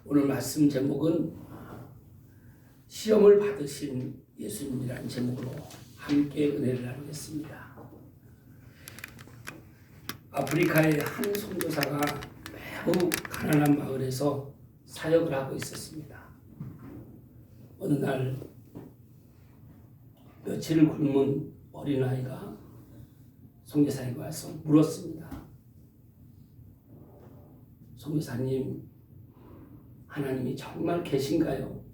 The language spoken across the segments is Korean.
오늘 말씀 제목은 시험을 받으신 예수님이라는 제목으로 함께 은혜를 나누겠습니다. 아프리카의 한 선교사가 매우 가난한 마을에서 사역을 하고 있었습니다. 어느 날 며칠을 굶은 어린아이가 선교사에게 와서 물었습니다. 선교사님, 하나님이 정말 계신가요?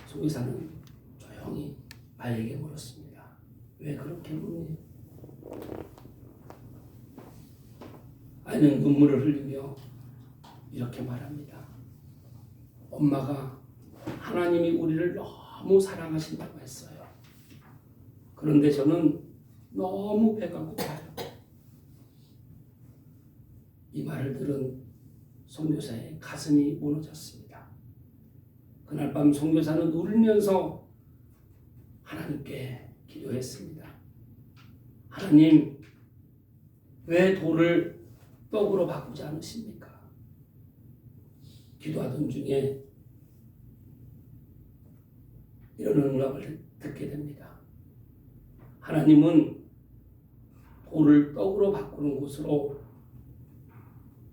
선교사는 조용히 아이에게 물었습니다. 왜 그렇게 묻니? 아이는 눈물을 흘리며 이렇게 말합니다. 엄마가 하나님이 우리를 너무 사랑하신다고 했어요. 그런데 저는 너무 배가 고파요. 이 말을 들은 선교사의 가슴이 무너졌습니다. 그날 밤 선교사는 울면서 하나님께 기도했습니다. 하나님, 왜 돌을 떡으로 바꾸지 않으십니까? 기도하던 중에 이런 응답을 듣게 됩니다. 하나님은 돌을 떡으로 바꾸는 곳으로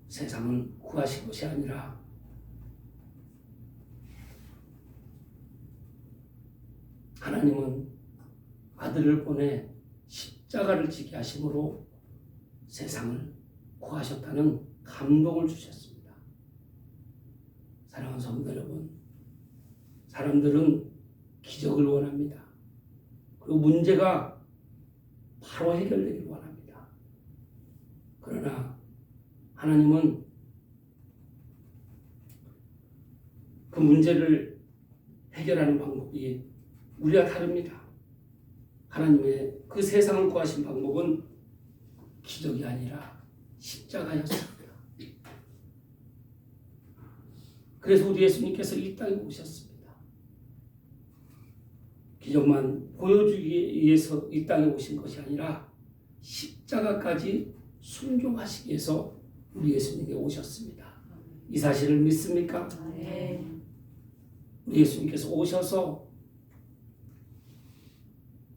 세상을 구하신 것이 아니라 하나님은 아들을 보내 십자가를 지게 하심으로 세상을 구하셨다는 감동을 주셨습니다. 사랑하는 성도 여러분, 사람들은 기적을 원합니다. 그리고 문제가 바로 해결되기를 원합니다. 그러나 하나님은 그 문제를 해결하는 방법이 우리와 다릅니다. 하나님의 그 세상을 구하신 방법은 기적이 아니라 십자가였습니다. 그래서 우리 예수님께서 이 땅에 오셨습니다. 기적만 보여주기 위해서 이 땅에 오신 것이 아니라 십자가까지 순종하시기 위해서 우리 예수님께 오셨습니다. 이 사실을 믿습니까? 네. 우리 예수님께서 오셔서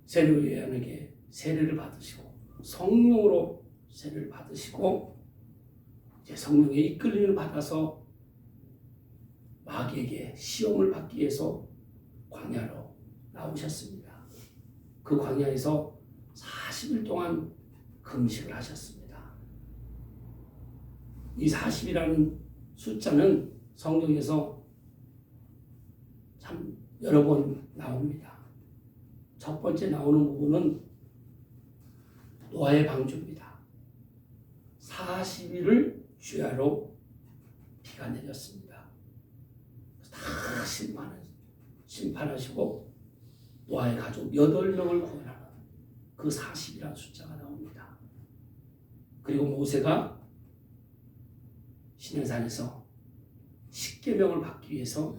세례요한에게 세례를 받으시고 성령으로 세례를 받으시고 이제 성령의 이끌림을 받아서 마귀에게 시험을 받기 위해서 광야로 나오셨습니다. 그 광야에서 40일 동안 금식을 하셨습니다. 이 40이라는 숫자는 성경에서 참 여러 번 나옵니다. 첫 번째 나오는 부분은 노아의 방주입니다. 40일을 주야로 비가 내렸습니다. 다 심판하시고 노아의 가족 8명을 구원하는 그 40이라는 숫자가 나옵니다. 그리고 모세가 시내산에서 십계명을 받기 위해서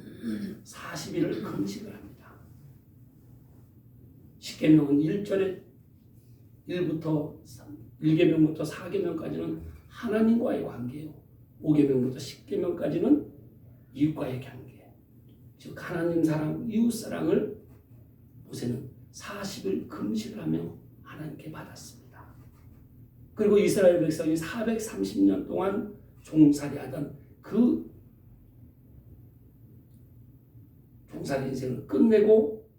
40일을 금식을 합니다. 십계명은 1계명부터 4계명까지는 하나님과의 관계예요. 5계명부터 10계명까지는 이웃과의 관계. 즉 하나님 사랑, 이웃 사랑을 모세는 40일 금식을 하며 하나님께 받았습니다. 그리고 이스라엘 백성이 430년 동안 종살이하던 그 종살이 인생을 끝내고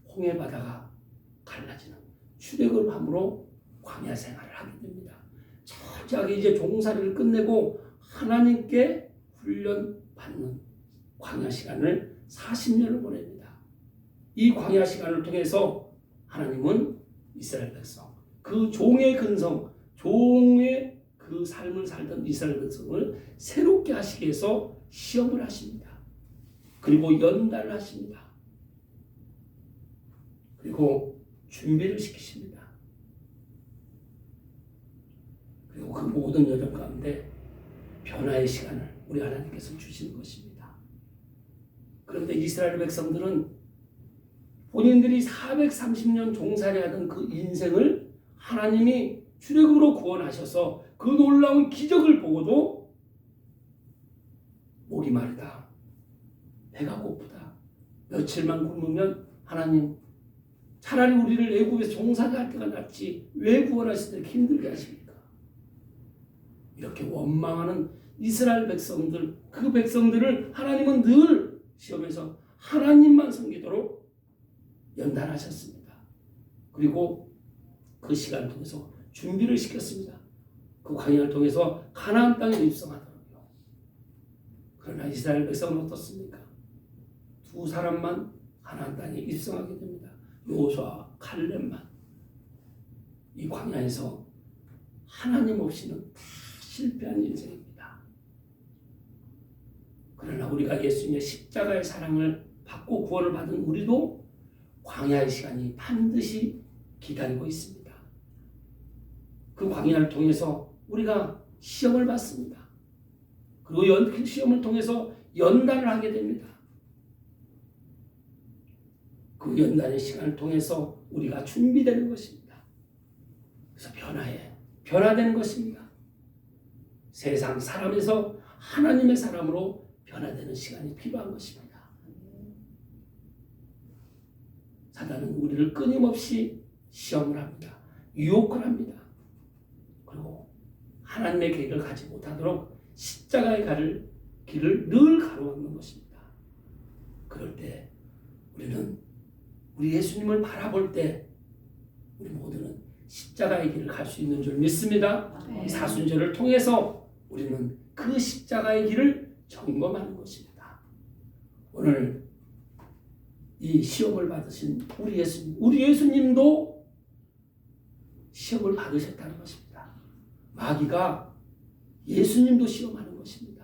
홍해 바다가 갈라지는 출애굽을 함으로 광야 생활을 하게 됩니다. 철저하게 이제 종살이를 끝내고 하나님께 훈련받는 광야 시간을 40년을 보냅니다. 이 광야 시간을 통해서 하나님은 이스라엘 백성, 그 종의 근성, 종의 그 삶을 살던 이스라엘 백성을 새롭게 하시기 위해서 시험을 하십니다. 그리고 연단을 하십니다. 그리고 준비를 시키십니다. 그리고 그 모든 여정 가운데 변화의 시간을 우리 하나님께서 주시는 것입니다. 그런데 이스라엘 백성들은 본인들이 430년 종살이하던 그 인생을 하나님이 출애굽으로 구원하셔서 그 놀라운 기적을 보고도 목이 마르다, 배가 고프다, 며칠만 굶으면 하나님 차라리 우리를 애굽에서 종살이 할 때가 낫지 왜 구원하실 때 힘들게 하십니까? 이렇게 원망하는 이스라엘 백성들, 그 백성들을 하나님은 늘 시험에서 하나님만 섬기도록 연단하셨습니다. 그리고 그 시간을 통해서 준비를 시켰습니다. 그 광야를 통해서 가나안 땅에 입성하더라고요. 그러나 이스라엘 백성은 어떻습니까? 두 사람만 가나안 땅에 입성하게 됩니다. 여호수아와 칼렙만. 이 광야에서 하나님 없이는 다 실패한 인생입니다. 그러나 우리가 예수님의 십자가의 사랑을 받고 구원을 받은 우리도 광야의 시간이 반드시 기다리고 있습니다. 그 광야를 통해서 우리가 시험을 받습니다. 그리고 그 시험을 통해서 연단을 하게 됩니다. 그 연단의 시간을 통해서 우리가 준비되는 것입니다. 그래서 변화되는 것입니다. 세상 사람에서 하나님의 사람으로 변화되는 시간이 필요한 것입니다. 사단은 우리를 끊임없이 시험을 합니다. 유혹을 합니다. 그리고 하나님의 계획을 가지 못하도록 십자가의 길을 늘 가로막는 것입니다. 그럴 때 우리는 우리 예수님을 바라볼 때 우리 모두는 십자가의 길을 갈 수 있는 줄 믿습니다. 이 사순절을 통해서 우리는 그 십자가의 길을 점검하는 것입니다. 오늘 이 시험을 받으신 우리 예수님도 시험을 받으셨다는 것입니다. 마귀가 예수님도 시험하는 것입니다.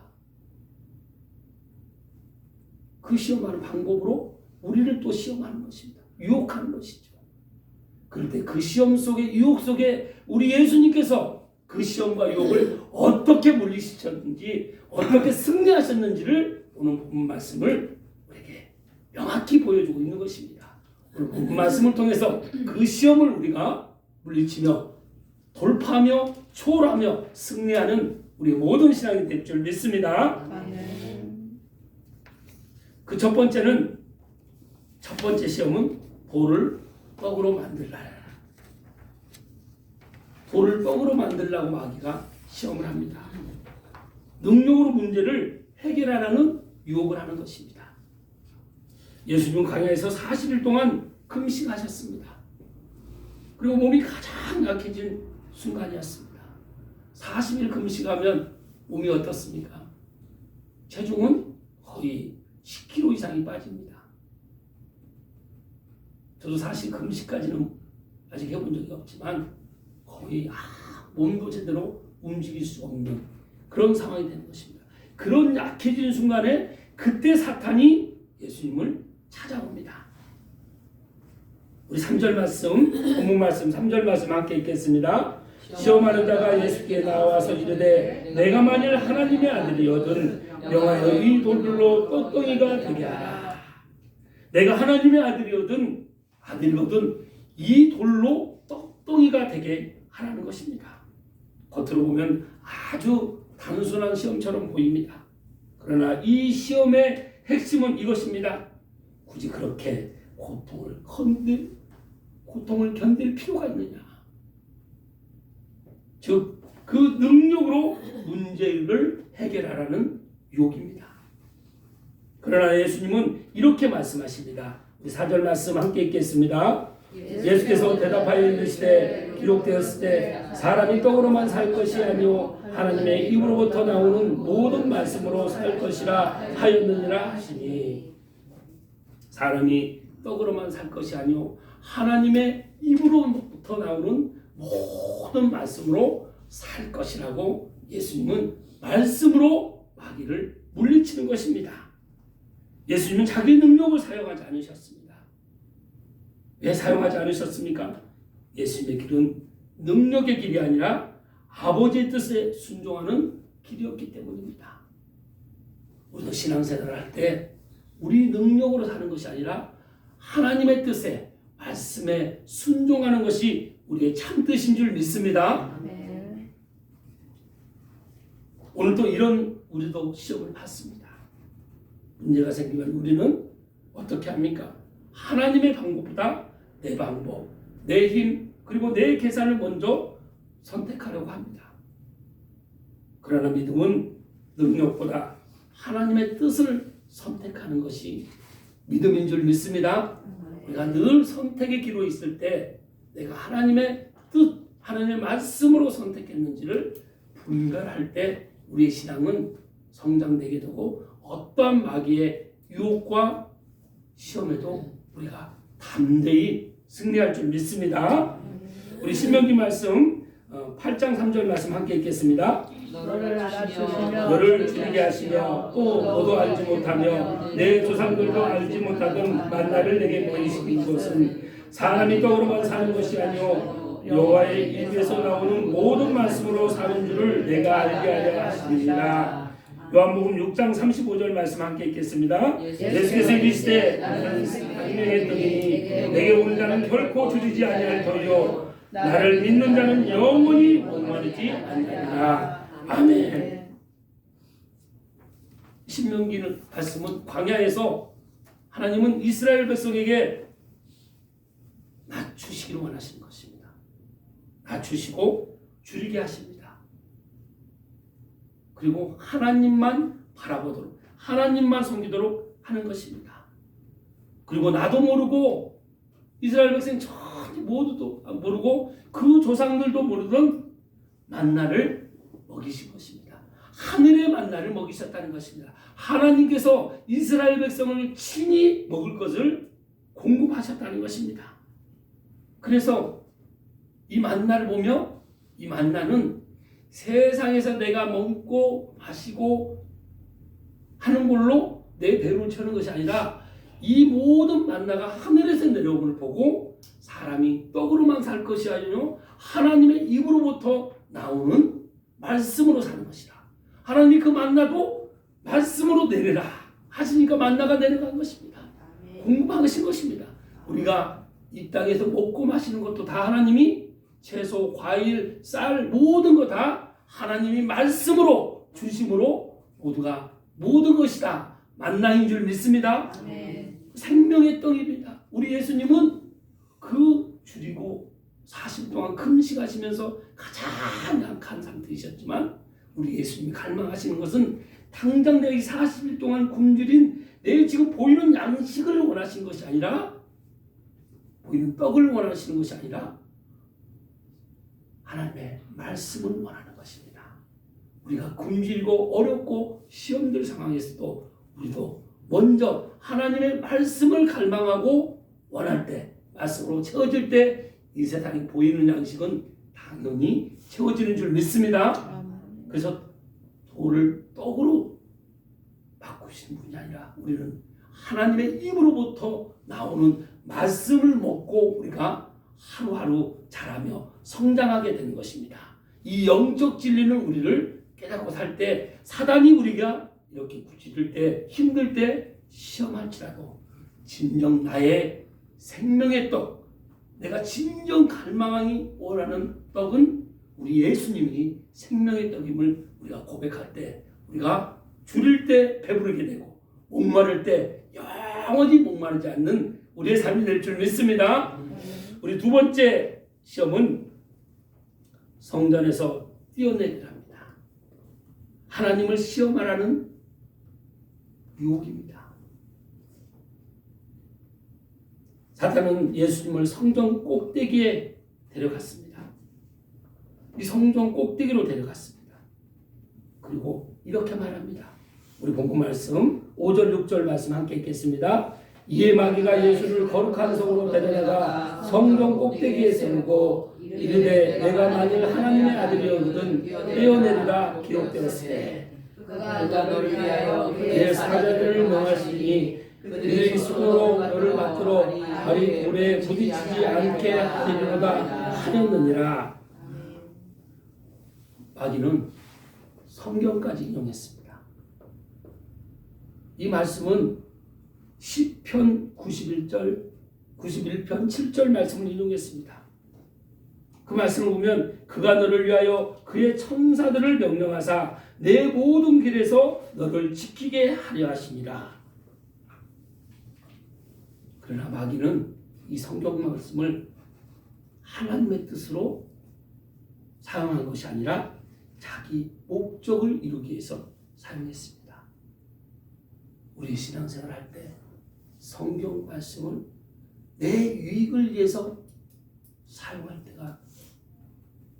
그 시험하는 방법으로 우리를 또 시험하는 것입니다. 유혹하는 것이죠. 그럴 때 그 시험 속에, 유혹 속에 우리 예수님께서 그 시험과 유혹을 어떻게 물리치셨는지, 어떻게 승리하셨는지를 오늘 본문 말씀을 우리에게 명확히 보여주고 있는 것입니다. 오늘 본문 말씀을 통해서 그 시험을 우리가 물리치며 돌파하며 초월하며 승리하는 우리 모든 신앙이 될 줄 믿습니다. 그 첫 번째 시험은 돌을 떡으로 만들라. 돌을 떡으로 만들라고 마귀가 시험을 합니다. 능력으로 문제를 해결하라는 유혹을 하는 것입니다. 예수님은 광야에서 40일 동안 금식하셨습니다. 그리고 몸이 가장 약해진 순간이었습니다. 40일 금식하면 몸이 어떻습니까? 체중은 거의 10kg 이상이 빠집니다. 저도 사실 금식까지는 아직 해본 적이 없지만 거의 몸도 제대로 움직일 수 없는 그런 상황이 되는 것입니다. 그런 약해진 순간에 그때 사탄이 예수님을 찾아옵니다. 우리 3절 말씀, 본문 말씀 3절 말씀 함께 읽겠습니다. 시험하는 자가 예수께 나와서 이르되 내가 만일 하나님의 아들이거든 명하여 이 돌들로 떡덩이가 되게 하라. 내가 하나님의 아들이거든 이 돌로 떡덩이가 되게 하라는 것입니다. 겉으로 보면 아주 단순한 시험처럼 보입니다. 그러나 이 시험의 핵심은 이것입니다. 굳이 그렇게 고통을 견딜 필요가 있느냐. 즉, 그 능력으로 문제를 해결하라는 유혹입니다. 그러나 예수님은 이렇게 말씀하십니다. 우리 4절 말씀 함께 읽겠습니다. 예수께서 대답하여 이르시되 기록되었을 때 사람이 떡으로만 살 것이 아니요 하나님의 입으로부터 나오는 모든 말씀으로 살 것이라 하였느니라 하시니, 사람이 떡으로만 살 것이 아니요 하나님의 입으로부터 나오는 모든 말씀으로 살 것이라고 예수님은 말씀으로 마귀를 물리치는 것입니다. 예수님은 자기 능력을 사용하지 않으셨습니다. 왜 사용하지 않으셨습니까? 예수님의 길은 능력의 길이 아니라 아버지의 뜻에 순종하는 길이었기 때문입니다. 우리도 신앙생활을 할 때 우리 능력으로 사는 것이 아니라 하나님의 뜻에, 말씀에 순종하는 것이 우리의 참 뜻인 줄 믿습니다. 오늘도 우리도 시험을 받습니다. 문제가 생기면 우리는 어떻게 합니까? 하나님의 방법보다 내 방법, 내 힘, 그리고 내 계산을 먼저 선택하려고 합니다. 그러나 믿음은 능력보다 하나님의 뜻을 선택하는 것이 믿음인 줄 믿습니다. 우리가 늘 선택의 기로 있을 때 내가 하나님의 뜻, 하나님의 말씀으로 선택했는지를 분별할 때 우리의 신앙은 성장되게 되고 어떠한 마귀의 유혹과 시험에도 우리가 담대히 승리할 줄 믿습니다. 우리 신명기 말씀 8장 3절 말씀 함께 읽겠습니다. 너를 줄이게 하시며 또 너도 알지 못하며 내 조상들도 알지 못하던 만나를 내게 보이시는 것은 사람이 떡으로만 사는 것이 아니요 여호와의 입에서 나오는 모든 말씀으로 사는 줄을 내가 알게 하려 하시니라. 요한복음 6장 35절 말씀 함께 읽겠습니다. 예수께서 이르시되 나는 생명의 떡이니 내게 오는 자는 결코 줄이지 아니할 터이요 나를 믿는 자는 영원히 목마르지 아니하리라. 아멘. 신명기는 말씀은 광야에서 하나님은 이스라엘 백성에게 낮추시기를 원하시는 것입니다. 낮추시고 줄이게 하십니다. 그리고 하나님만 바라보도록 하나님만 섬기도록 하는 것입니다. 그리고 나도 모르고 이스라엘 백성 전혀 모두도 모르고 그 조상들도 모르던 만나를 먹이신 것입니다. 하늘의 만나를 먹이셨다는 것입니다. 하나님께서 이스라엘 백성을 친히 먹을 것을 공급하셨다는 것입니다. 그래서 이 만나를 보며 이 만나는 세상에서 내가 먹고 마시고 하는 걸로 내 배를 채우는 것이 아니라 이 모든 만나가 하늘에서 내려오는 걸 보고 사람이 떡으로만 살 것이 아니요 하나님의 입으로부터 나오는 말씀으로 사는 것이다. 하나님이 그 만나도 말씀으로 내려라 하시니까 만나가 내려간 것입니다. 공급하신 것입니다. 우리가 이 땅에서 먹고 마시는 것도 다 하나님이 채소, 과일, 쌀 모든 거 다 하나님이 말씀으로 주심으로 모두가 모든 것이 다 만나인 줄 믿습니다. 생명의 떡입니다. 우리 예수님은 그 줄이고 40일 동안 금식하시면서 가장 약한 상태이셨지만 우리 예수님이 갈망하시는 것은 당장 내가 이 40일 동안 굶주린 내 지금 보이는 양식을 원하시는 것이 아니라 보이는 떡을 원하시는 것이 아니라 하나님의 말씀을 원하는 것입니다. 우리가 굶주리고 어렵고 시험될 상황에서도 우리도 먼저 하나님의 말씀을 갈망하고 원할 때 말씀으로 채워질 때 이 세상에 보이는 양식은 당연히 채워지는 줄 믿습니다. 그래서 돌을 떡으로 바꾸시는 분이 아니라 우리는 하나님의 입으로부터 나오는 말씀을 먹고 우리가 하루하루 자라며 성장하게 되는 것입니다. 이 영적 진리는 우리를 깨닫고 살 때 사단이 우리가 이렇게 구질릴 때 힘들 때 시험할지라도 진정 나의 생명의 떡 내가 진정 갈망하니 원하는 떡은 우리 예수님이 생명의 떡임을 우리가 고백할 때 우리가 줄일 때 배부르게 되고 목마를 때 영원히 목마르지 않는 우리의 삶이 될 줄 믿습니다. 우리 두 번째 시험은 성전에서 뛰어내리라 합니다. 하나님을 시험하라는 유혹입니다. 사탄은 예수님을 성전 꼭대기에 데려갔습니다. 이 성전 꼭대기로 데려갔습니다. 그리고 이렇게 말합니다. 우리 본문 말씀 5절 6절 말씀 함께 읽겠습니다. 이에 마귀가 예수를 거룩한 성으로 데려다가 성전 꼭대기에 세우고 이르되 내가 만일 하나님의 아들이었거든 뛰어내리라 기록되었으되 그가 너를 위하여 내 사자들을 명하시니 그들이 손으로 너를 받들어 발이 돌에 부딪히지 않게 하리로다 하였느니라. 마귀는 성경까지 인용했습니다. 이 말씀은 시편 91편 7절 말씀을 인용했습니다. 그 말씀을 보면 그가 너를 위하여 그의 천사들을 명령하사 내 모든 길에서 너를 지키게 하려 하시니라. 그러나 마귀는 이 성경 말씀을 하나님의 뜻으로 사용한 것이 아니라 자기 목적을 이루기 위해서 사용했습니다. 우리 신앙생활 할 때 성경 말씀을 내 유익을 위해서 사용할 때가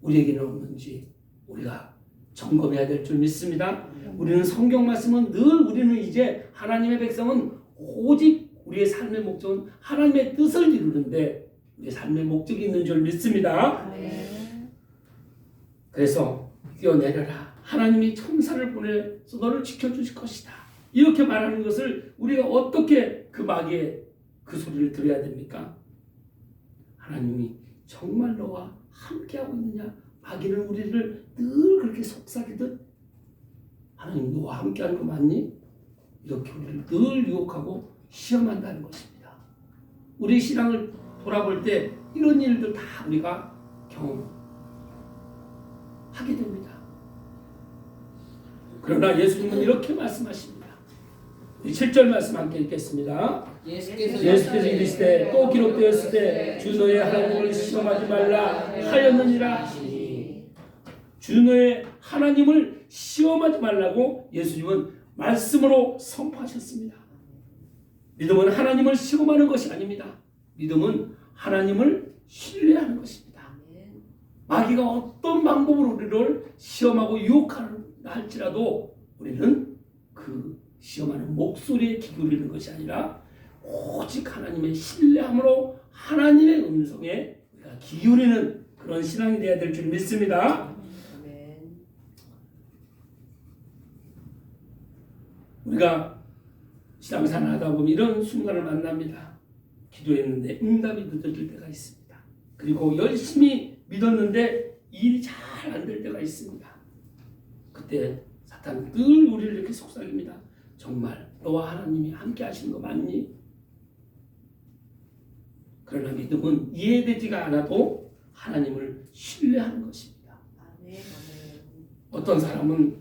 우리에게는 없는지 우리가 점검해야 될 줄 믿습니다. 우리는 성경 말씀은 늘 우리는 이제 하나님의 백성은 오직 우리의 삶의 목적은 하나님의 뜻을 이루는데 우리의 삶의 목적이 있는 줄 믿습니다. 그래서 뛰어내려라. 하나님이 천사를 보내서 너를 지켜주실 것이다. 이렇게 말하는 것을 우리가 어떻게 그 마귀의 그 소리를 들어야 됩니까? 하나님이 정말 너와 함께하고 있느냐? 마귀는 우리를 늘 그렇게 속삭이듯 하나님 너와 함께하는 거 맞니? 이렇게 우리를 늘 유혹하고 시험한다는 것입니다. 우리 신앙을 돌아볼 때 이런 일들 다 우리가 경험하게 됩니다. 그러나 예수님은 이렇게 말씀하십니다. 우리 7절 말씀 함께 읽겠습니다. 예수께서 이르시되 또 기록되었을 때 주 너의 하나님을 시험하지 말라 하였느니라 하시니, 주 너의 하나님을 시험하지 말라고 예수님은 말씀으로 선포하셨습니다. 믿음은 하나님을 시험하는 것이 아닙니다. 믿음은 하나님을 신뢰하는 것입니다. 마귀가 어떤 방법으로 우리를 시험하고 유혹하나 할지라도 우리는 그 시험하는 목소리에 귀 기울이는 것이 아니라 오직 하나님의 신뢰함으로 하나님의 음성에 우리가 귀 기울이는 그런 신앙이 되어야 될 줄 믿습니다. 우리가 신앙생활 하다 보면 이런 순간을 만납니다. 기도했는데 응답이 늦어질 때가 있습니다. 그리고 열심히 믿었는데 일이 잘 안 될 때가 있습니다. 그때 사탄은 늘 우리를 이렇게 속삭입니다. 정말 너와 하나님이 함께 하시는 거 맞니? 그러나 믿음은 이해되지가 않아도 하나님을 신뢰하는 것입니다. 어떤 사람은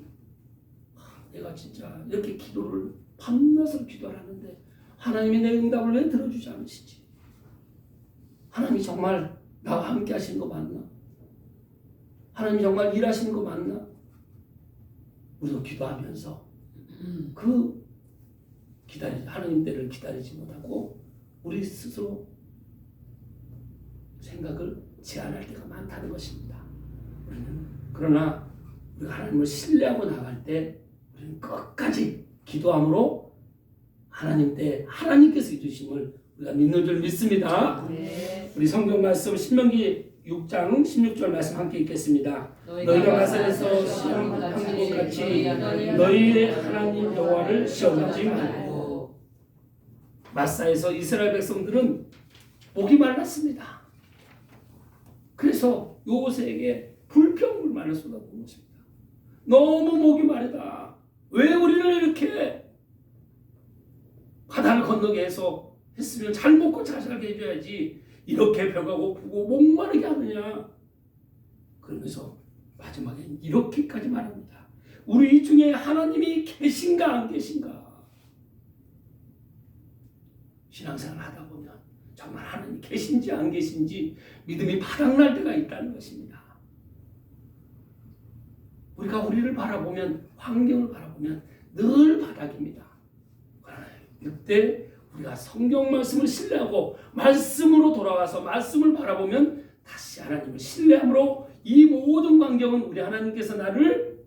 내가 진짜 이렇게 기도를 밤낮으로 기도를 하는데 하나님이 내 응답을 왜 들어주지 않으시지? 하나님이 정말 나와 함께 하시는 거 맞나? 하나님이 정말 일하시는 거 맞나? 우리도 기도하면서 그 하나님 때를 기다리지 못하고 우리 스스로 생각을 제한할 때가 많다는 것입니다. 그러나 우리가 하나님을 신뢰하고 나갈 때 우리는 끝까지 기도함으로 하나님 때 하나님께서 이루심을 우리가 믿는 줄 믿습니다. 우리 성경 말씀 신명기 6장 16절 말씀 함께 읽겠습니다. 너희가 마산에서 시험한 것 같이 너희의 하나님 여호와를 시험하지 말고. 마사에서 이스라엘 백성들은 목이 말랐습니다. 그래서 요새에게 불평불만을 쏟아부은 것입니다. 너무 목이 마르다. 왜 우리를 이렇게 바다를 건너게 해서 했으면 잘 먹고 잘 살게 해줘야지 이렇게 배가 고프고 목마르게 하느냐. 그러면서 마지막에 이렇게까지 말합니다. 우리 중에 하나님이 계신가 안 계신가? 신앙생활 하다 보면 정말 하나님 계신지 안 계신지 믿음이 바닥날 때가 있다는 것입니다. 우리가 우리를 바라보면 환경을 바라보면 늘 바닥입니다. 그러나 이때 우리가 성경 말씀을 신뢰하고 말씀으로 돌아와서 말씀을 바라보면 다시 하나님을 신뢰함으로 이 모든 광경은 우리 하나님께서 나를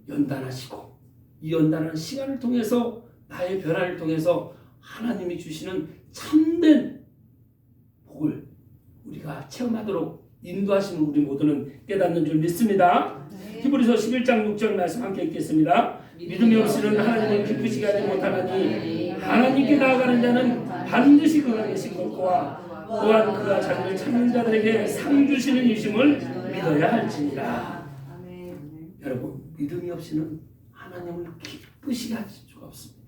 연단하시고 이 연단하는 시간을 통해서 나의 변화를 통해서 하나님이 주시는 참된 복을 우리가 체험하도록 인도하시는 우리 모두는 깨닫는 줄 믿습니다. 히브리서 11장 6절 말씀 함께 읽겠습니다. 믿음이 없이는 하나님을 기쁘시게 하지 못하나니 하나님께 나아가는 자는 반드시 그가 계신 것과 또한 그가 자기를 찾는 자들에게 상 주시는 이심을 믿어야 할지니라. 여러분, 믿음이 없이는 하나님을 기쁘시게 할 수가 없습니다.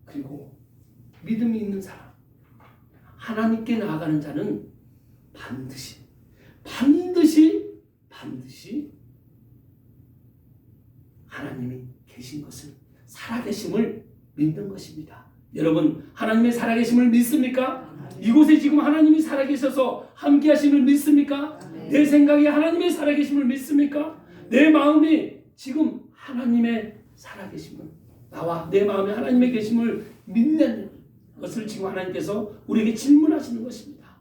그리고 믿음이 있는 사람, 하나님께 나아가는 자는 반드시 하나님이 계신 것을 살아계심을 믿는 것입니다. 여러분 하나님의 살아계심을 믿습니까? 이곳에 지금 하나님이 살아계셔서 함께하심을 믿습니까? 내 생각이 하나님의 살아계심을 믿습니까? 내 마음이 지금 하나님의 살아계심을 나와 내 마음에 하나님의 계심을 믿는 것을 지금 하나님께서 우리에게 질문하시는 것입니다.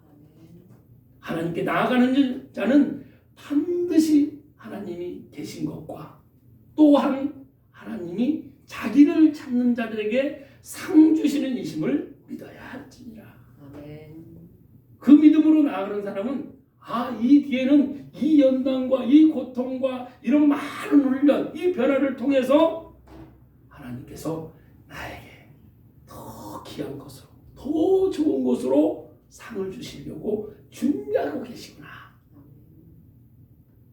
하나님께 나아가는 자는 반드시 하나님이 계신 것과 또한 하나님이 자기를 찾는 자들에게 상 주시는 이심을 믿어야 할지니라. 그 믿음으로 나아가는 사람은 이 뒤에는 이 연단과 이 고통과 이런 많은 훈련, 이 변화를 통해서 하나님께서 나에게 더 귀한 것으로, 더 좋은 것으로 상을 주시려고 준비하고 계시구나.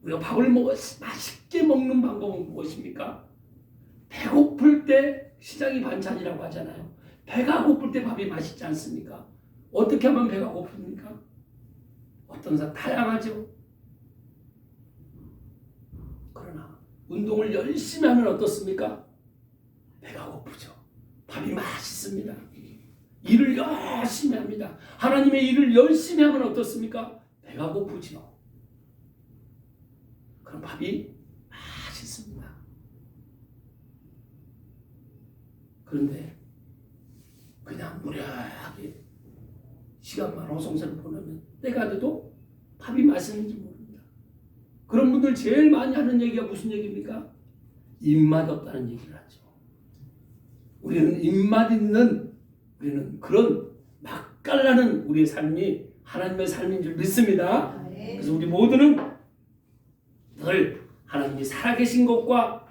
우리가 밥을 맛있게 먹는 방법은 무엇입니까? 배고플 때 시작이 반찬이라고 하잖아요. 배가 고플 때 밥이 맛있지 않습니까? 어떻게 하면 배가 고픕니까? 어떤 사람 다양하죠. 그러나 운동을 열심히 하면 어떻습니까? 배가 고프죠. 밥이 맛있습니다. 일을 열심히 합니다. 하나님의 일을 열심히 하면 어떻습니까? 배가 고프죠. 그럼 밥이 맛있습니다. 그런데 그냥 무료하게 시간만 허송세로 보내면 때가 돼도 밥이 맛있는지 모릅니다. 그런 분들 제일 많이 하는 얘기가 무슨 얘기입니까? 입맛 없다는 얘기를 하죠. 우리는 입맛 있는 우리는 그런 맛깔나는 우리의 삶이 하나님의 삶인 줄 믿습니다. 그래서 우리 모두는 늘 하나님이 살아계신 것과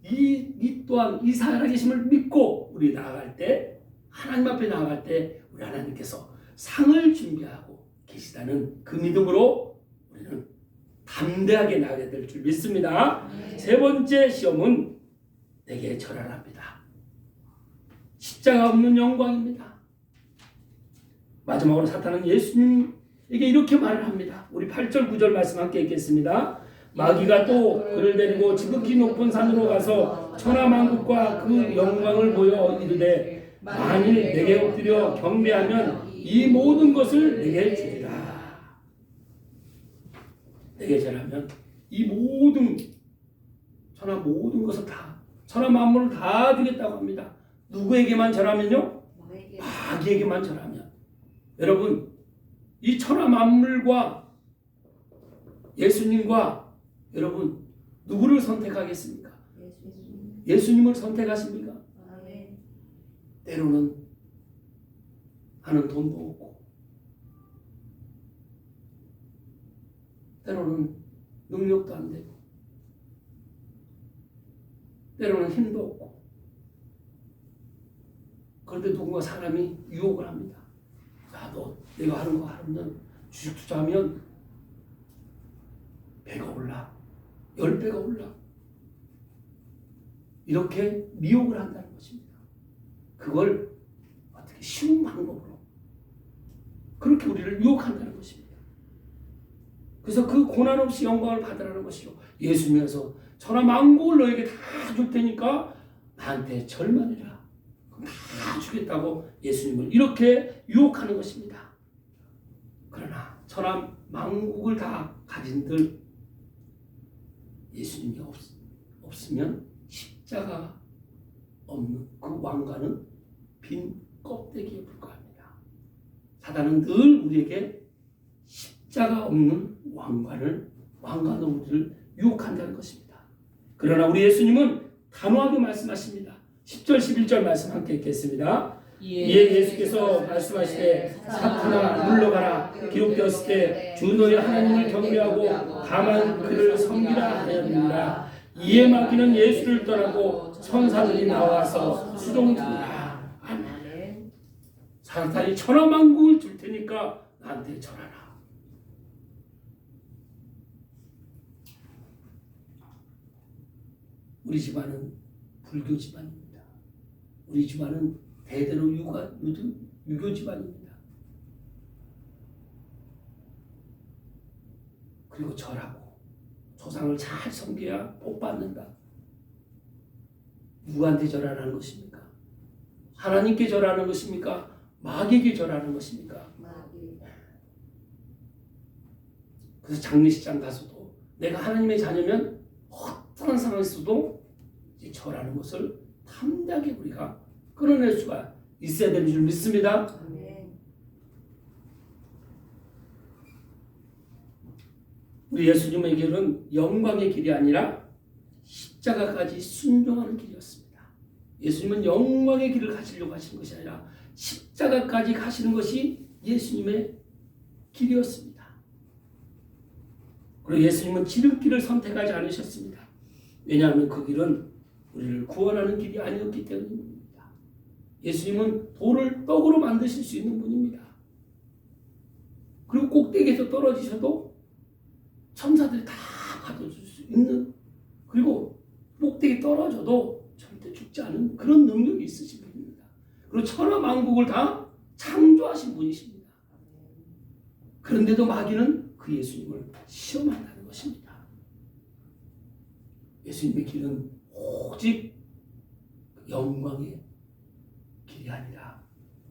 이 또한 이 살아계심을 믿고 우리 나아갈 때 하나님 앞에 나아갈 때 우리 하나님께서 상을 준비하고 계시다는 그 믿음으로 우리는 담대하게 나가게 될 줄 믿습니다. 세 번째 시험은 내게 절하랍니다. 십자가 없는 영광입니다. 마지막으로 사탄은 예수님에게 이렇게 말을 합니다. 우리 8절 9절 말씀 함께 읽겠습니다. 마귀가 또 그를 데리고 지극히 높은 산으로 가서 천하만국과 그 영광을 보여 이르되 만일 내게 엎드려 경배하면 이 모든 것을 내게 주리라. 내게 절하면 이 모든 천하 모든 것을 다 천하 만물을 다 드리겠다고 합니다. 누구에게만 절하면요? 마귀에게만 절하면. 여러분 이 천하 만물과 예수님과 여러분 누구를 선택하겠습니까? 예수님을 선택하십니까? 때로는 하는 돈도 없고 때로는 능력도 안 되고 때로는 힘도 없고 그런데 누군가 사람이 유혹을 합니다. 야, 너 내가 하는 거 하면 주식 투자하면 배가 올라 10배가 올라 이렇게 미혹을 한다는 것입니다. 그걸 어떻게 쉬운 방법으로 그렇게 우리를 유혹한다는 것입니다. 그래서 그 고난 없이 영광을 받으라는 것이죠. 예수님께서 천하 만국을 너에게 다 줄 테니까 나한테 절만해라. 다 주겠다고 예수님을 이렇게 유혹하는 것입니다. 그러나 천하 만국을 다 가진들 예수님이 없으면 십자가 없는 그 왕관은 빈 껍데기에 불과합니다. 사단은 늘 우리에게 십자가 없는 왕관으로 우리를 유혹한다는 것입니다. 그러나 우리 예수님은 단호하게 말씀하십니다. 10절 11절 말씀 함께 읽겠습니다. 이에 예수께서 말씀하시되 사탄아 물러가라. 기록되었을 때 주 너의 하나님을 경배하고 다만 그를 섬기라 하였느니라. 이에 마귀는 예수를 떠나고 천사들이 나와서 수종드니라. 아멘. 사탄이 천하만국을 줄 테니까 나한테 절하라. 우리 집안은 불교 집안입니다. 우리 집안은 대대로 유교 집안입니다. 그리고 절하고 조상을 잘 섬겨야 복 받는다. 누구한테 절하라는 것입니까? 하나님께 절하는 것입니까? 마귀에게 절하는 것입니까? 그래서 장례식장 가서도 내가 하나님의 자녀면 어떤 상황에서도 이제 절하는 것을 담대하게 우리가 끌어낼 수가 있어야 되는 줄 믿습니다. 우리 예수님의 길은 영광의 길이 아니라 십자가까지 순종하는 길이었습니다. 예수님은 영광의 길을 가시려고 하신 것이 아니라 십자가까지 가시는 것이 예수님의 길이었습니다. 그리고 예수님은 지름길을 선택하지 않으셨습니다. 왜냐하면 그 길은 우리를 구원하는 길이 아니었기 때문입니다. 예수님은 돌을 떡으로 만드실 수 있는 분입니다. 그리고 꼭대기에서 떨어지셔도 천사들이 다 가둬줄 수 있는, 그리고 꼭대기 떨어져도 절대 죽지 않은 그런 능력이 있으신 분입니다. 그리고 천하만국을 다 창조하신 분이십니다. 그런데도 마귀는 그 예수님을 시험한다는 것입니다. 예수님의 길은 오직 영광의 길이 아니라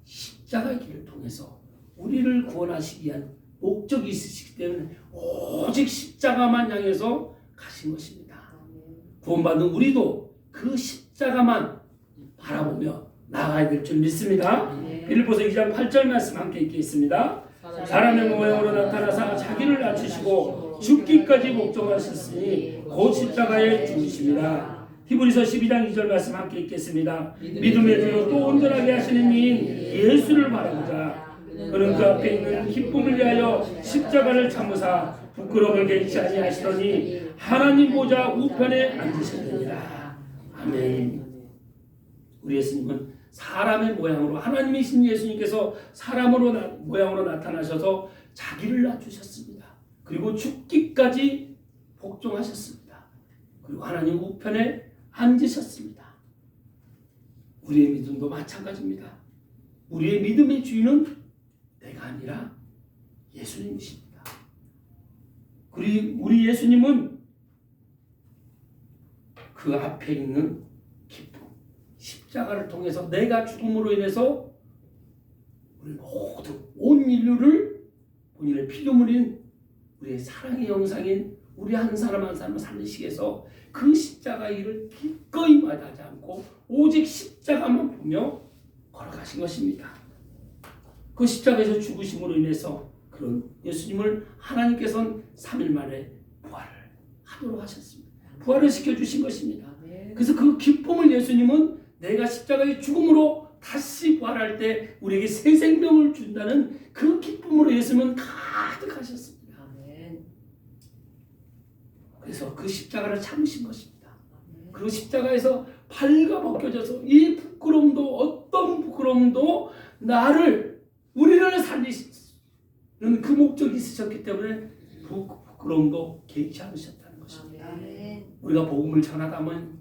십자가의 길을 통해서 우리를 구원하시기 위한 목적이 있으시기 때문에 오직 십자가만 향해서 가신 것입니다. 구원받은 우리도 그 십자가만 바라보며 나아가야 될 줄 믿습니다. 빌립보서 2장 8절 말씀 함께 읽겠습니다. 사람의 모양으로 나타나사 자기를 낮추시고 죽기까지 복종하셨으니 곧 십자가에 죽으심이라. 히브리서 12장 2절 말씀 함께 읽겠습니다. 믿음의 주요 또 온전하게 하시는 이인 예수를 바라보자. 그는 그 앞에 있는 기쁨을 위하여 십자가를 참으사 부끄러움을 개의치 아니하시더니 하나님 보좌 우편에 앉으셨느니라. 아멘. 우리 예수님은 사람의 모양으로, 하나님이신 예수님께서 사람으로 모양으로 나타나셔서 자기를 낮추셨습니다. 그리고 죽기까지 복종하셨습니다. 그리고 하나님 우편에 앉으셨습니다. 우리의 믿음도 마찬가지입니다. 우리의 믿음의 주인은 내가 아니라 예수님이십니다. 우리 예수님은 그 앞에 있는 기쁨, 십자가를 통해서 내가 죽음으로 인해서 우리 모두 온 인류를 본인의 피조물인 우리의 사랑의 영상인 우리 한 사람 한 사람을 살리시기 위해서 그 십자가의 일을 기꺼이 마다하지 않고 오직 십자가만 보며 걸어가신 것입니다. 그 십자가에서 죽으심으로 인해서 그런 예수님을 하나님께서는 3일 만에 부활을 하도록 하셨습니다. 부활을 시켜주신 것입니다. 그래서 그 기쁨을 예수님은 내가 십자가의 죽음으로 다시 부활할 때 우리에게 새 생명을 준다는 그 기쁨으로 예수님은 가득하셨습니다. 그래서 그 십자가를 참으신 것입니다. 그 십자가에서 발가 벗겨져서 이 부끄러움도, 어떤 부끄러움도 우리를 살리시는 그 목적이 있으셨기 때문에 부끄러움도 개의치 않으셨다는 것입니다. 우리가 복음을 전하다면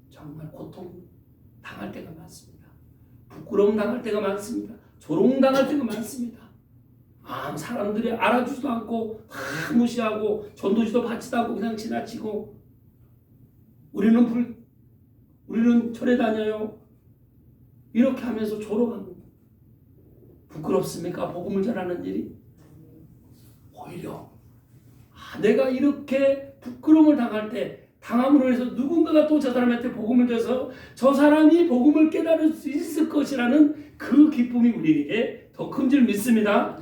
정말 고통 당할 때가 많습니다. 부끄러움 당할 때가 많습니다. 조롱 당할 때가 많습니다. 사람들이 알아주지도 않고 다 무시하고 전도지도 받지도 않고 그냥 지나치고 우리는 절에 다녀요. 이렇게 하면서 조롱합니다. 부끄럽습니까? 복음을 전하는 일이? 오히려 내가 이렇게 부끄러움을 당할 때, 당함으로 해서 누군가가 또 저 사람한테 복음을 줘서 저 사람이 복음을 깨달을 수 있을 것이라는 그 기쁨이 우리에게 더 큰 줄 믿습니다.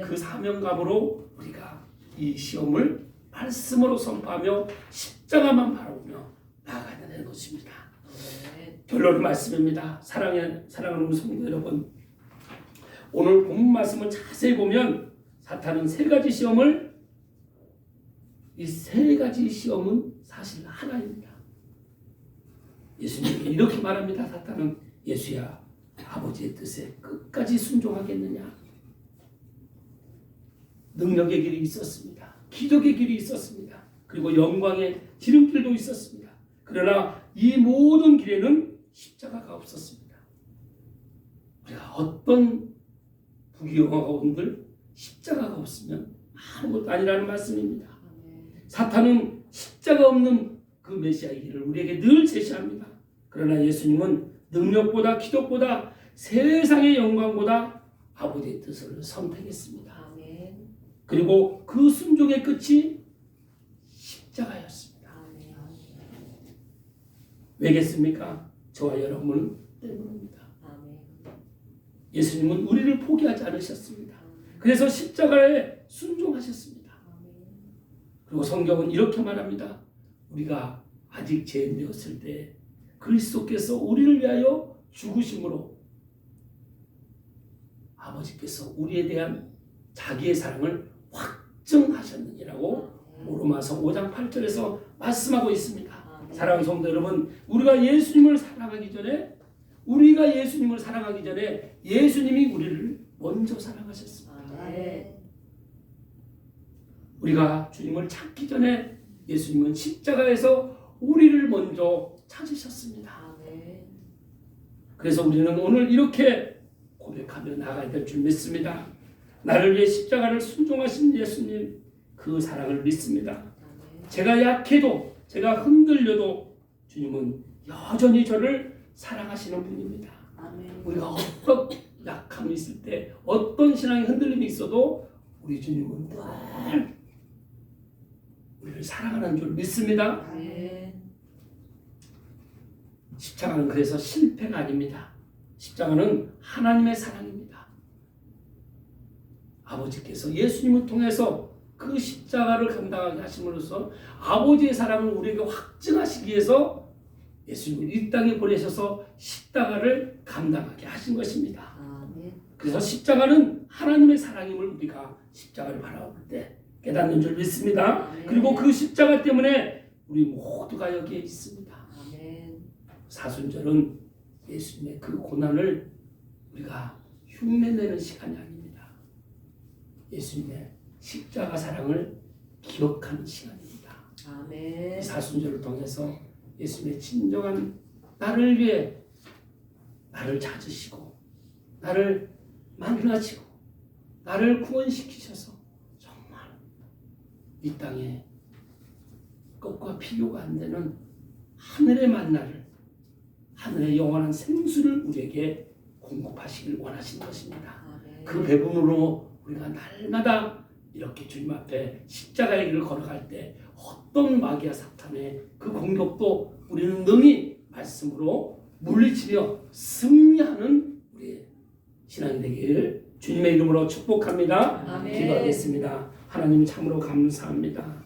그 사명감으로 우리가 이 시험을 말씀으로 선포하며 십자가만 바라보며 나아가야 되는 것입니다. 결론의 말씀입니다. 사랑하는 우리 성도 여러분, 오늘 본문 말씀을 자세히 보면 사탄은 이 세 가지 시험은 사실 하나입니다. 예수님이 이렇게 말합니다. 사탄은 예수야, 아버지의 뜻에 끝까지 순종하겠느냐? 능력의 길이 있었습니다. 기적의 길이 있었습니다. 그리고 영광의 지름길도 있었습니다. 그러나 이 모든 길에는 십자가가 없었습니다. 우리가 어떤 부귀영화가 온들 십자가가 없으면 아무것도 아니라는 말씀입니다. 사탄은 십자가 없는 그 메시아의 길을 우리에게 늘 제시합니다. 그러나 예수님은 능력보다 기독보다 세상의 영광보다 아버지의 뜻을 선택했습니다. 아멘. 그리고 그 순종의 끝이 십자가였습니다. 아멘. 왜겠습니까? 저와 여러분 때문입니다. 아멘. 예수님은 우리를 포기하지 않으셨습니다. 그래서 십자가에 순종하셨습니다. 아멘. 그리고 성경은 이렇게 말합니다. 우리가 아직 죄인되었을 때 그리스도께서 우리를 위하여 죽으심으로 아버지께서 우리에 대한 자기의 사랑을 확증하셨느니라고 로마서 5장 8절에서 말씀하고 있습니다. 아멘. 사랑하는 성도 여러분, 우리가 예수님을 사랑하기 전에 예수님이 우리를 먼저 사랑하셨습니다. 아멘. 우리가 주님을 찾기 전에 예수님은 십자가에서 우리를 먼저 찾으셨습니다. 아멘. 그래서 우리는 오늘 이렇게 고백하며 나가야 될 줄 믿습니다. 나를 위해 십자가를 순종하신 예수님, 그 사랑을 믿습니다. 아멘. 제가 약해도, 제가 흔들려도 주님은 여전히 저를 사랑하시는 분입니다. 아멘. 우리가 어떤 약함이 있을 때, 어떤 신앙의 흔들림이 있어도 우리 주님은 늘 우리를 사랑하는 줄 믿습니다. 아멘. 십자가는 그래서 실패가 아닙니다. 십자가는 하나님의 사랑입니다. 아버지께서 예수님을 통해서 그 십자가를 감당하게 하심으로써 아버지의 사랑을 우리에게 확증하시기 위해서 예수님을 이 땅에 보내셔서 십자가를 감당하게 하신 것입니다. 아멘. 그래서 십자가는 하나님의 사랑임을 우리가 십자가를 바라볼 때 깨닫는 줄 믿습니다. 그리고 그 십자가 때문에 우리 모두가 여기에 있습니다. 아멘. 사순절은 예수님의 그 고난을 우리가 흉내내는 시간이 아닙니다. 예수님의 십자가 사랑을 기억하는 시간입니다. 아멘. 이 사순절을 통해서 예수님의 진정한 나를 위해 나를 찾으시고 나를 만나시고 나를 구원시키셔서 정말 이 땅에 것과 비교가 안 되는 하늘의 만나를, 하늘의 영원한 생수를 우리에게 공급하시길 원하시는 것입니다. 아멘. 그 배분으로 우리가 날마다 이렇게 주님 앞에 십자가의 길을 걸어갈 때 어떤 마귀와 사탄의 그 공격도 우리는 능히 말씀으로 물리치며 승리하는 우리의 신앙이 되기를 주님의 이름으로 축복합니다. 아멘. 기도하겠습니다. 하나님 참으로 감사합니다.